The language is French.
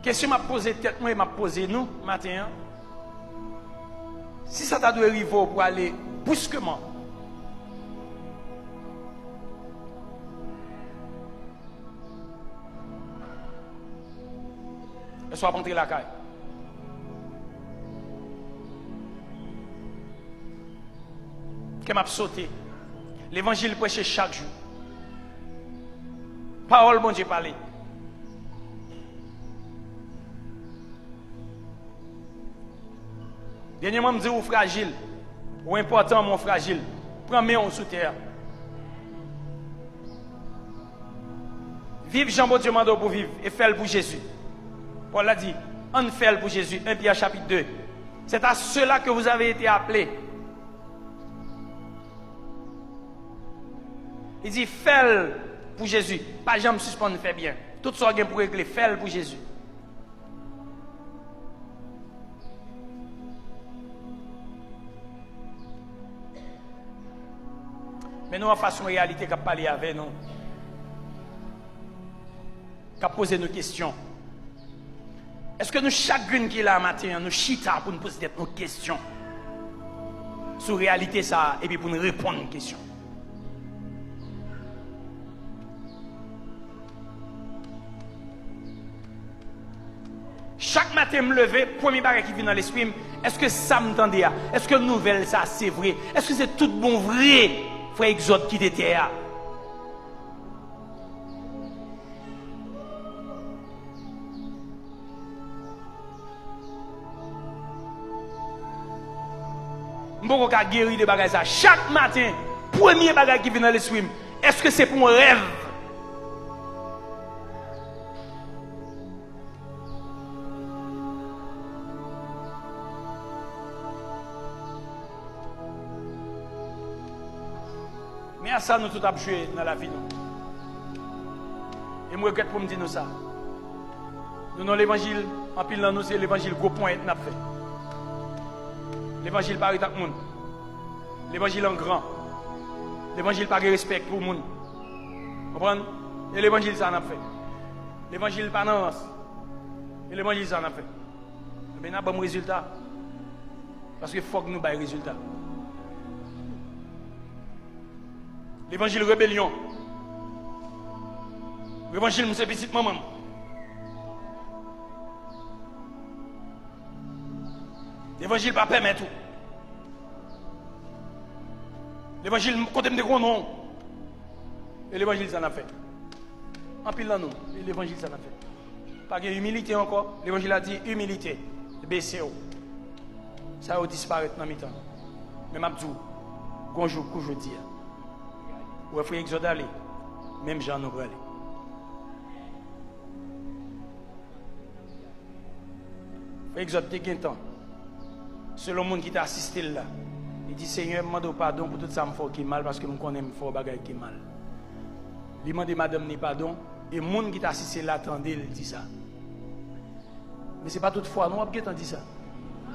Question m'a posé tête moi et m'a posé nous matin. Si ça t'a dû arriver pour aller brusquement. Et soit rentrer la caille. Que m'a sauté. L'évangile prêché chaque jour. Parole bon Dieu parler. Dernièrement, me dit ou fragile, ou important, mon fragile. Prends main sous terre. Vive Jean-Bon Dieu mando pour vivre et faire pour Jésus. Paul a dit, on fait pour Jésus. 1 Pierre chapitre 2. C'est à cela que vous avez été appelés. Il dit, fais pour Jésus. Pas jamais suspendre, fait bien. Tout ça pour régler, fais pour Jésus. Mais nous, en façon réalité, qui a parlé avec nous, qui a posé nos questions. Est-ce que nous, chacun qui est là matin, nous chita pour nous poser nos questions sur la réalité, ça, et puis pour nous répondre aux questions? Chaque matin, me lever, premier bagage qui vient dans l'esprit, est-ce que ça me tendait? Est-ce que nouvelle, ça, c'est vrai? Est-ce que c'est tout bon vrai? Frère Exode qui était là. M'boko ka guéri de bagages ça. Chaque matin, premier bagage qui vient dans l'esprit, est-ce que c'est pour un rêve? Mais à ça, nous tout avons joué dans la vie. Et moi, je pour me dire nous ça. Nous avons l'évangile, en pile dans nous, c'est l'évangile gros point et n'a fait. L'évangile pas avec tout le monde. L'évangile en grand. L'évangile pas de respect pour le monde. Vous comprenez? Et l'évangile, ça n'a fait. L'évangile pas dans. Et l'évangile, ça n'a fait. Mais nous avons un bon résultat. Parce qu'il faut que nous ayons un résultat. L'évangile rébellion. L'évangile, c'est petite maman. L'évangile pas permet tout. L'évangile, côté de gros nom. Et l'évangile, ça n'a fait. En pile dans nous. Et l'évangile, ça n'a fait. Pas de humilité encore. L'évangile a dit humilité. Baissez. Ça va disparaître dans le temps. Mais je dis, bonjour, que je dis. Ou frère Exode aller, même Jean nous aller. Frère Exode, tu as un temps. Selon le monde qui t'a assisté là, il dit Seigneur, je demande pardon pour tout ça qui est mal parce que je connais que je fais qui est mal. Il demande madame ni pardon et le monde qui t'a assisté là, attendez, il dit ça. Mais ce n'est pas toutefois, nous avons dit ça.